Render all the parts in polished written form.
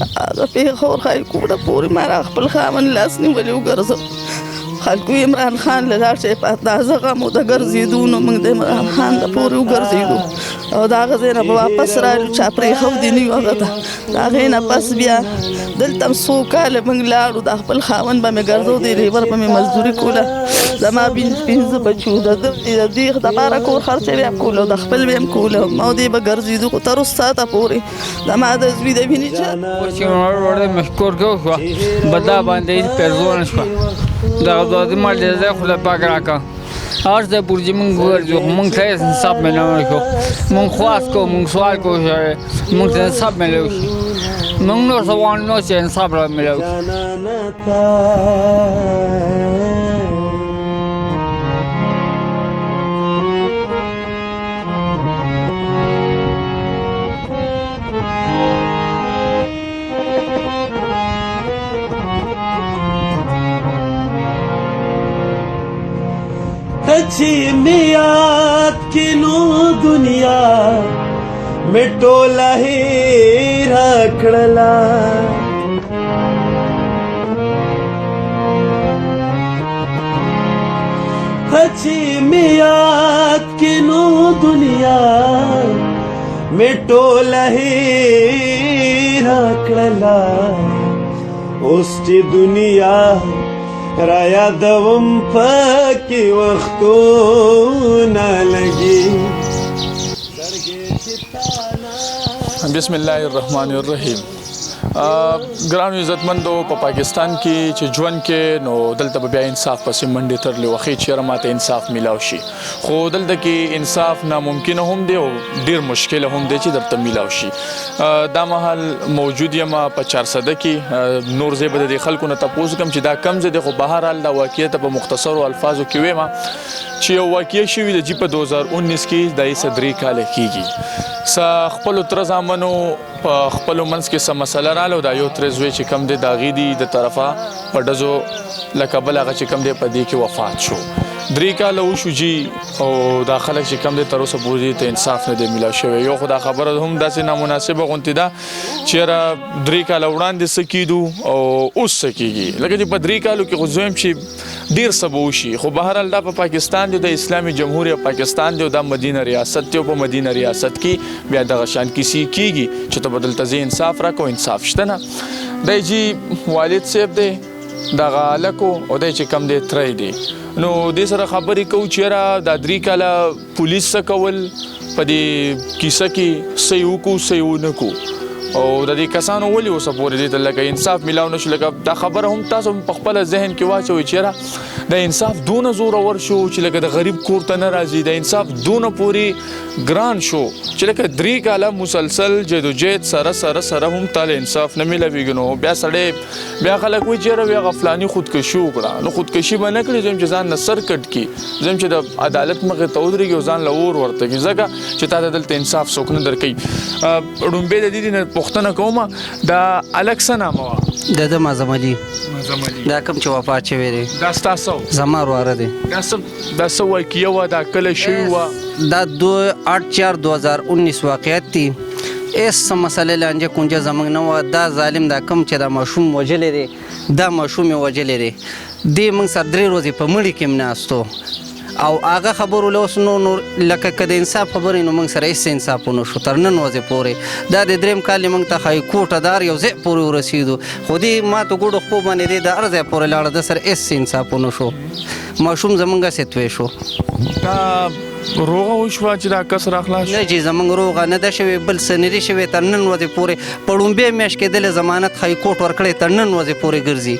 هغه پېښور های کوټه پورې ما را خپل خاوند لاس نیولي وګرځه خلکو عمران خان له لاړ شي په تازه غم د ګرځېدو نو موږ د عمران خان د پورې وګرځېدو او د هغه ځای نه به واپس رالو چا پرېښودي نه یو هغه ته د هغې نه پس بیا دلته هم څو کاله موږ لاړو د خپل خاوند به مې ګرځو د لیبر به مې مزدوري کوله زما پنځه بچو د دې دپاره کور خرچه به یې کوله د خپل به یې کوله او دې به ګرځېدو خو تر اوس ساعته پورې زما د زوی د وینې چې مشکور کو شو بدا باندې پرزون شو دغه د مال د ځای خدای پاک راکړه هر ځای پورې چې موږ وګرځو موږ ته انصاف میلاو شو موږ خواست کوو موږ سوال کوو چې موږ ته انصاف میلاو شي موږ نور څه غواړو نو چې انصاف را میلاو چې مې یاد کې نو دنیا مې ټوله هېره کړله چې مې یاد کې نو دنیا مې ټوله هېره کړله اوس چې دنیا را یادوم پکې وختونه لګي بسم الله الرحمن الرحیم ګرانو عزتمندو په پاکستان کې چې ژوند کې نو دلته بیا انصاف پسې منډې ترلې وخې چېرې ماته انصاف میلاو شي خو دلته کې انصاف ناممکنه هم دی او ډېر مشکله هم دی چې درته میلاو شي دا مهال موجود یم په 400 کې نور زه به د خلکو نه تپوس کوم چې دا کم ځای دی خو بهرحال دا واقعیت په مختصرو الفاظو کې وایم چې یو واقعه شوې ده چې په 2019 کې د 3 کاله کېږي خپلو تره زامنو په خپلو منځ کې څه مسله راله دا یو ترې زوی چې کم دی د هغې دي د طرفه په ډزو له کبله هغه چې کم دی په دې کې وفات شو 3 کاله وشو جي او دا خلک چې کم دی تر اوسه پورې ته انصاف نه دی میلاو شوی یو خو دا خبره هم داسې نامناسبه غوندې ده چې یاره 3 کاله وړاندې څه کېدو او اوس څه کېږي لکه چې په 3 کالو کې خو زه وایم چې ډېر څه به وشي خو بهرحال دا په پاکستان دی د اسلامي جمهوریت پاکستان دی او دا مدینه ریاست دی او په مدینه ریاست کې بیا دغه شان کیسې کېږي چې ته به دلته زه انصاف راکړو انصاف شته نه دی چې والد صاحب دی دغه هلک او دی چې کم دی تری دی نو دې سره خبرې کوو چې یاره دا 3 کاله پولیس څه کول په دې کیسه کې څه یې وکړو څه یې ونه کړو او د دې کسانو ولې اوسه پورې دې ته لکه انصاف میلاو نه شو لکه دا خبره هم تاسو په خپله ذهن کې واچوئ چې یاره د انصاف دونه زورور شو چې لکه د غریب کور ته نه راځي د انصاف دونه پورې ګران شو چې لکه 3 کاله مسلسل جدوجہد سره هم تاله انصاف نه میلاویږي نو بیا سړی بیا خلک وایي چې یاره بیا غفلاني خودکشي وکړه نو خودکشي به نه کړي زم چې ځان نه سر کټ کړي زم چې د عدالت مخې ته ودرېږي او ځان له اور ورته کړي ځکه چې تا ته دلته انصاف څوک نه درکوي ړومبې د دې نه پوښتنه کومه دا الک څه نامه وه د ده معظم علي دا کوم چې وفات شوی دی دا ستا زما وروره دی دا څه واقعه وه دا کله شوي وه دا 8/4/2019 واقعیت دی ایس مسله لانجه کونجه زمونږ نه وه دا ظالم دا کوم چې دا ماشوم وژلی دی دا ماشوم یې وژلی دی دې موږ سره 3 ورځې په مړي کې هم ناستو او هغه خبرو له اوس نو لکه که د انصاف خبرې نو موږ سره هېڅ انصاف ونه شو تر نن ورځې پورې دا د 3 کال موږ ته ښایي کوټه دار یو ځای پورې ورسېدو خو دې ما ته ګوډو خپو باندې دی د هر ځای پورې لاړه ده سره هېڅ انصاف ونه شو ماشوم زمونږ هسې توی شو دا روغه وشوه چې دا کس راخلاص شو نه چې زمونږ روغه نه ده شوې بل څه نه دي شوې تر نن ورځې پورې په ړومبۍ میاشت کې دلې ضمانت ښایي کوټ ورکړی تر نن ورځې پورې ګرځي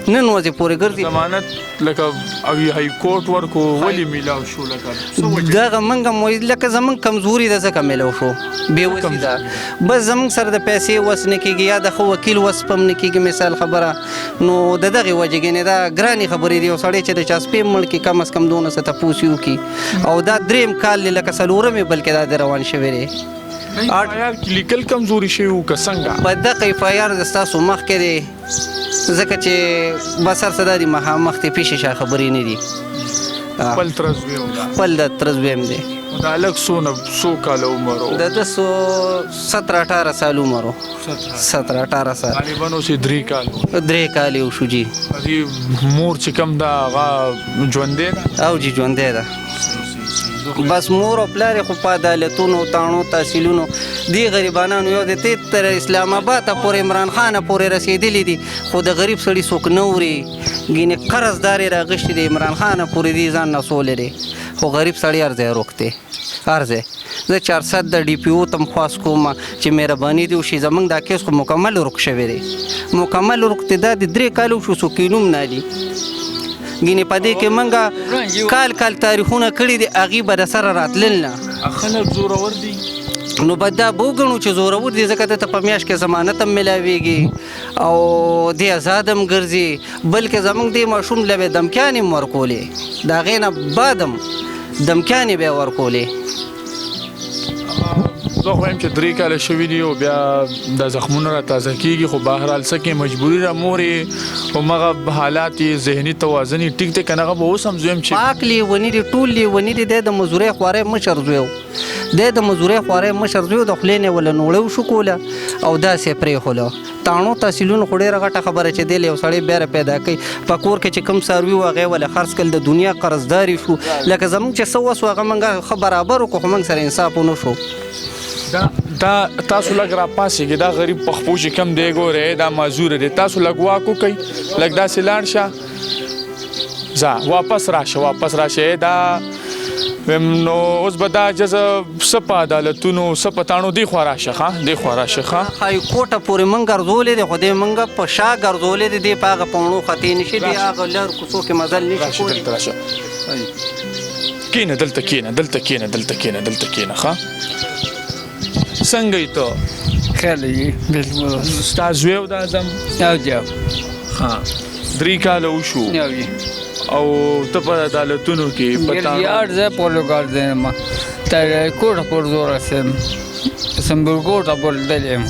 نن ورځې پورې ګرځي ضمانت لکه او هاي کورټ ورکو ولې میلاو شو لکه دغه موږ هم وایي لکه زموږ کمزوري ده ځکه میلاو شو بېوسي ده بس زموږ سره د پیسې وس نه کېږي یا د ښه وکیل وس په هم نه کېږي مثال خبره نو د دغې وجې ګنې دا ګرانې خبرې دي یو سړی چې د چا سپی مړ کړي کم از کم دونه څه تپوس یې وکړي او دا 3 کال دی لکه 4 بلکې دا د روان شوی دی لیکل کمزوري شوي وو که څنګه په دغه اف آی آر د ستاسو مخکې دی ځکه چې بس هر څه دا دي مخ ته پیښې شا خبرې نه دي خپل ترز ویم خپل د ترز ویم دی دا هلک څو کاله عمر و؟ د 17-18 سال عمر و. 17-18 سال غالبا اوس یې 3 کال و. 3 کال یې وشو جی. دې مور چې کوم ده هغه ژوندی ده؟ او جی ژوندی ده. بس مور او پلار خو په عدالتونو تاڼو تحصیلونو دی غریبانانو یو د تر اسلام آباد پورې عمران خان پورې رسیدلی دي خو د غریب سړي څوک نه اوري ګینې قرضدار یې راغشتي دی عمران خان پورې دی ځان نسولی دی خو غریب سړی هر ځای روکتی هر ځای. زه 400 د ډي پي او تم خواست کوم چې مهرباني دې وشي زموږ دا کیس خو مکمل ورک شوی دی مکمل ورک دی دا د 3 کالو شو څوک یې نوم نه علي ګینې په دې کې موږ کال تاریخونه کړي دي هغې به د سره راتلل نه خلک زورور دي نو به دا به وګڼو چې زورور دي ځکه دته په میاشت کې ضمانت هم میلاویږي او دی آزاد هم ګرځي بلکې زموږ دې ماشوم له به دمکیانې هم ورکولې د هغې نه بعد هم دمکیانې به یې ورکولې. زه خو یم چې 3 کاله شوي دي او بیا دا زخمونه را تازه کېږي خو بهرحال څه کې مجبوري را مور یې همغه حالات یې ذهني توازن یې ټیک دی که نه هغه به اوس هم زویم چې پاک لیوني دي ټول لیوني دي دی د مزدورۍ خواری مشر زوی و دی د مزدورۍ خواری مشر زوی د خولې نه وله نوړی وشو کوله او داسې یې پرېښوله تاڼو تحصیلونو خو ډېره غټه خبره چې دی له یو سړی بیا پیدا کوي په کور کې چې کوم څاروي و هغې ولې خرڅ کړل د دنیا قرضداري شو لکه زموږ چې څه وسو هغه موږ ښه برابر وکړو خو موږ سره انصاف ونه شو. دا تاسو لږ را پاسېږي دا غریب پخپو چې کم دی ګورئ دا معذوره دی تاسو لږ واک وکئ لږ داسې لاړ شه ځه واپس راشه دا نو اوس به دا جزه څه په عدالتونو څه په تاڼو دې خوا راشه ښه دې خوا راشه ښه های کوټه پورې موږ ګرځولی دی خو دې موږ په شا ګرځولی دی دې په هغه پوڼو خطې نشي دی هغه لر کوڅو کې مزل نشي کولی. دلته راشه کښېنه دلته کښېنه ښه څنګه یې ته خیر دی بالکل ستا زوی او دا اعظم او جا ښه 3 کاله وشو او جی او ته په عدالتونو کې پتا یار ځای پورې ګرځېدم تر کوټه پورې زه ورسېدم سمبول کوټه پورې تللی یم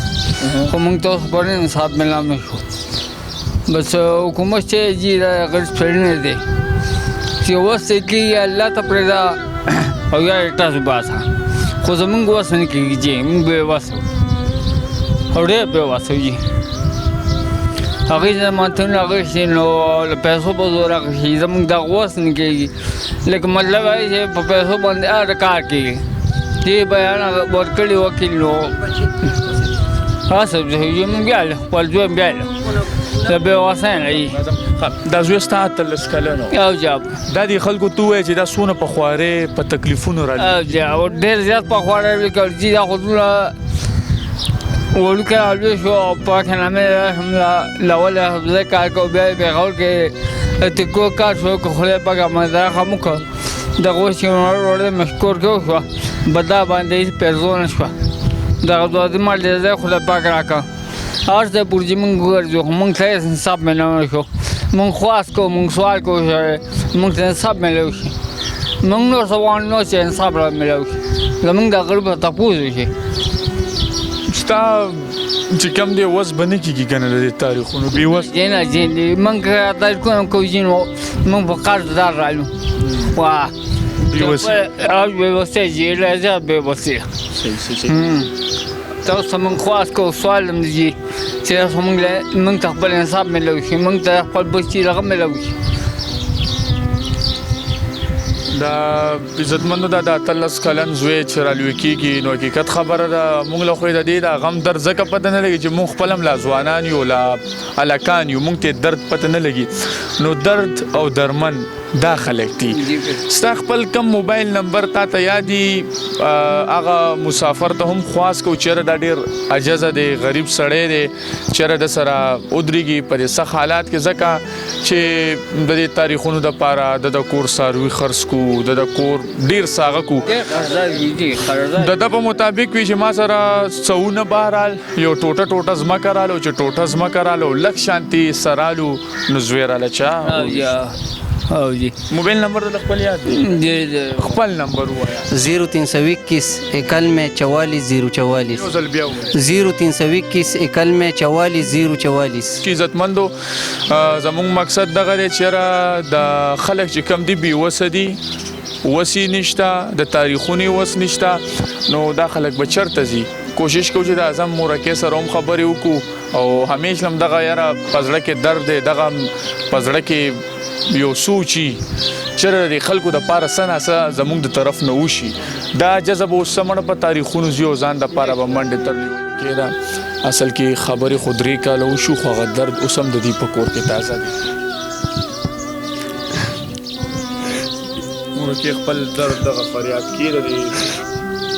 خو موږ ته اوس پورې انصاف میلاو نه شو بس حکومت چې جي دا غریب سړی نه دی چې اوس یې کېږي الله ته پرېږده او یا یې تاسو باسه خو زموږ وس نه کېږي جی موږ بېوسه او ډېر بېوسه یو جي هغې ضمانتونه اخیستي نو له پیسو په زور اخیستي زموږ دغه وس نه کېږي لکه مطلب وایي چې په پیسو باندې هر کار کېږي دې بیان ورکړي وکیل نو هڅه موږ بیا خپل زوی بیا د بېوسۍ نه یي دا زوی ستا 18 کلن او جاب دا دې خلکو ته ووایه چې دا څونه په خوارۍ په تکلیفونو راځي او جا او ډېر زیات په خواره وکړ چې دا خو دومره وړوکی رالوی شو او پاکنامې هم له ولې زه کار کوم بیا یې پېښور کې ټیکو کار شو که خدای پاک امانتدار هم وکړ دغه اوس چې وړه مشکور کې وشوه بدا باندې هېڅ پیرزو نه شوه دغه دوازې مال دې ځای خدای پاک راکړه هر ځای پورې چې موږ وګرځو خو موږ ته هېڅ انصاف میلاو نه شو موږ خواست کوو موږ سوال کوو چې موږ ته انصاف میلاو شي موږ نور څه غواړو نو چې انصاف را میلاو شي زموږ د غریب تپوس وشي ستا چې کم دی وس به نه کېږي که نه د دې تاریخونو بېوس نه جین موږ تاریخونه کوو چې نو موږ په قرضدار رالو واه بېوسۍ جي ډېر زیات بېوسۍ تاسو موږ خواست کوو سوال هم دی چې تاسو موږ ته خپل انصاف میلاو شي موږ ته خپل بچي دغه میلاو شي. دا عزتمندو دا د 18 کلن زوی چې رالوی کېږي نو حقیقت خبره ده موږ له خو یې د دې د غم درد ځکه پته نه لګي چې موږ خپل هم لا ځوانان یو لا هلکان یو موږ ته درد پته نه لګي نو درد او درمن دا خلک دي. ستا خپل کم موبایل نمبر تا ته یادي هغه مسافر ته هم خواست کوو چېرې دا ډېر عجزه دی غریب سړی دی چېرې د سره ودرېږي په دې سخت حالات کې ځکه چې د دې تاریخونو دپاره د کور څاروي خرڅ کړو د کور ډېر ساغه کړو د ده په مطابق وي چې ما سره څونه بهرحال یو ټوټه ځمکه رالو چې ټوټه ځمکه رالو لږ شانتي سرالو نو زوی راله چا او جی موبایل نمبر د خپل یاد دی د خپل نمبر وایا 0321 91 44 044 یو ځل بیا ووایه 0321 91 44 044 چې عزتمندو زموږ مقصد دغه دی چې د خلک چې کم دي بېوسه دي وسی نشته د تاریخونی وس نشته نو دا خلک به چرته ځي کوشش کوو چې د اعظم مورکې سره هم خبرې وکړو او همیشه هم دغه یاره په زړه کې درد دی دغه په زړه کې یو سوچي چېرې د خلکو دپاره څه ناڅه زموږ د طرف نه وشي دا جذب اوس څه مړه په تاریخونو ځي او ځان دپاره به منډې ترلې کېده اصل کې خبرې خو 3 کاله وشو خو هغه درد اوس هم د دوی په کور کې تازه دی مورکې خپل درد دغه فریاد کېده دی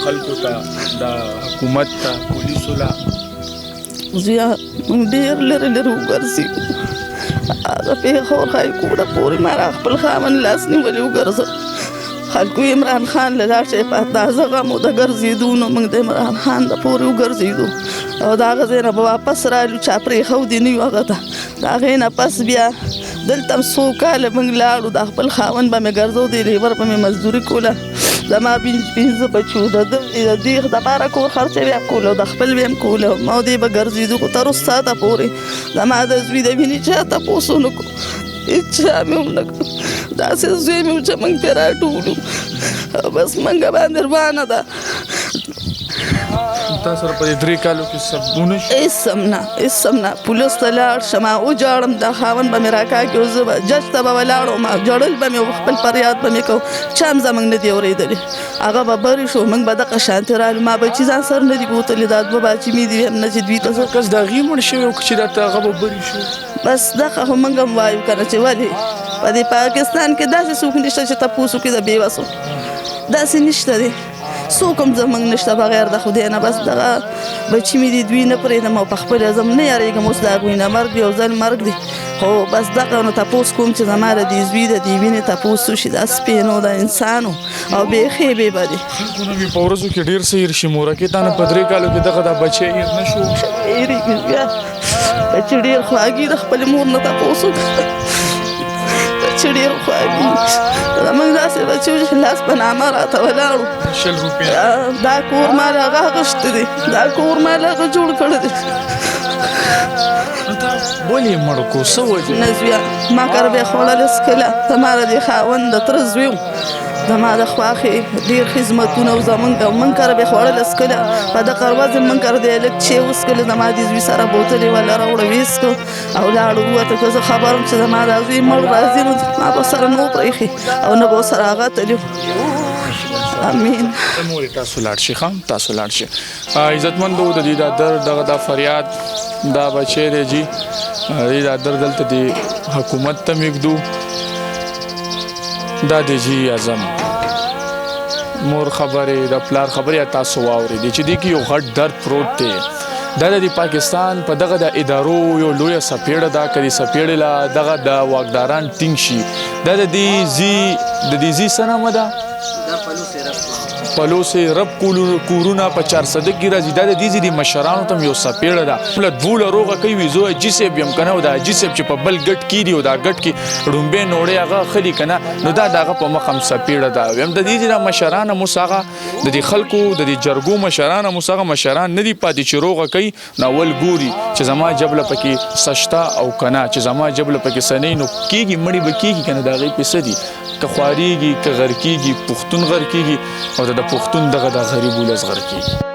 خلکو ته د حکومت ته پولیسو له زویا موږ ډېر لرې لرې وګرځېږو هغه پېښور های کوټه پورې ما را خپل خاوند لاس نیولې وګرځه خلکو عمران خان له لاړ شي په تازه غم د ګرځېدو نو موږ د عمران خان د پورې وګرځېدو او د هغه ځای نه به واپس رالو چا پرېښودې نه یو هغه ته د هغې نه پس بیا دلته هم څو کاله موږ لاړو د خپل خاوند به مې ګرځو د لیبر به مې مزدوري کوله زما 5 بچو د دې دپاره کور خرچه بیا کوله د خپل بیا هم کوله ما دې به ګرځېدو خو تر اوس ساعته پورې زما د زوی د وینې چا تپوس ونه کړو هېچا مې هم نه کړو داسې زوی مې و چې موږ پرې راټولو بس موږ باندې روانه ده تا سره په دې 3 کالو کې سبونه شو هېڅ هم نه هېڅ هم نه پولیس ته لاړ شم وجاړم د خاوند به مې راکاږي او زه به جج ته به ولاړم جړل به مې خپل فریاد به مې کوم چا هم زموږ نه دي اورېدلې هغه به برې شو موږ به دغه شانتې رالو ما بچي ځان سره نه دي بوتلې دا 2 بچي مې دي هم نه چې دوی ته کس د هغې مړ شوی و که چې راته هغه به برې شو بس دغه خو موږ هم وایو که نه چې ولې په دې پاکستان کې داسې څوک نشته چې تپوس وکړي د بېوسو داسې نشته دی څوک هم زموږ نشته بغیر د خدای نه بس دغه بچي مې دي دوی نه پرېږدم او په خپله زه نه یارېږم اوس د هغوی نه مرګ دی یو ځل مرګ دی خو بس دغه نو تپوس کوم چې زما د دې زوی د دې وینې تپوس وشي دا سپین و د انسان و او بیخي بې بدې خلکو نه مې په ورځو کې ډېر څه هېر شي مورکې تا نه په 3 کالو کې دغه دا بچی هېر نه شو هېرېږي بیا بچي ډېر خواږي د خپلې مور نه تپوس وکړه بچي ډېر خواږي زموږ داسې بچي و چې لاس په نامه راته ولاړو 100 روپۍ دا کور ما له هغه اخیستی دی دا کور ما له هغه جوړ کړی دی ولې یې مړ کړو څه وجه نه زویه ما کره به یې خوړلې څکله زما د دې خاوند د تره زوی و زما د خواښې ډېر خدمتونه و زموږ او موږ کره به یې خوړله څکله په دغه ورځ موږ کره د هلک چې وڅکلې زما د زوی سره بوتل یې وله راوړه ویې څکه او لاړو ووته که زه خبر وم چې زما دا زوی مړ راځي نو ما به سره نه و پرېښي او نه به ورسره هغه تلي امین مورې تاسو لاړ شئ ښه تاسو لاړ شئ عزتمندو د دې دا درد دغه دا فریاد دا بچی دی جي دې دا درد دلته د حکومت ته میږدو دا دی جي اعظم مور خبرې د پلار خبرې تاسو واورېدې چې دې کې یو غټ درد پروت دی دا د پاکستان په دغه د ادارو یو لویه سپېړه ده که د سپېړې له دغه د واکداران ټینګ شي دا د دې زی څه نامه ده پلوسې رب کورونه په 400 کې راځي دا د دې د مشرانو ته یو سپېړه ده له دوله روغه کوي وي زه حاجي صاحب یم که نه او د حاجي صاحب چې په بل ګټ کې دي او دا ګټ کې ړومبې نوړې هغه خلي که نه نو دا د هغه په مخ هم سپېړه ده ویم د دې د مشران هم اوس هغه د دې خلکو د دې جرګو مشران هم اوس هغه مشران نه دي پاتې چې روغه کوي نو اول ګوري چې زما جبله پکې سشته او که نه چې زما جبله پکې څه نه نو کېږي مړې به کېږي که نه د هغې پیسه دي که خوارېږي که غر کېږي پښتون غر کېږي او د پښتون دغه د غریب ولس غر کېږي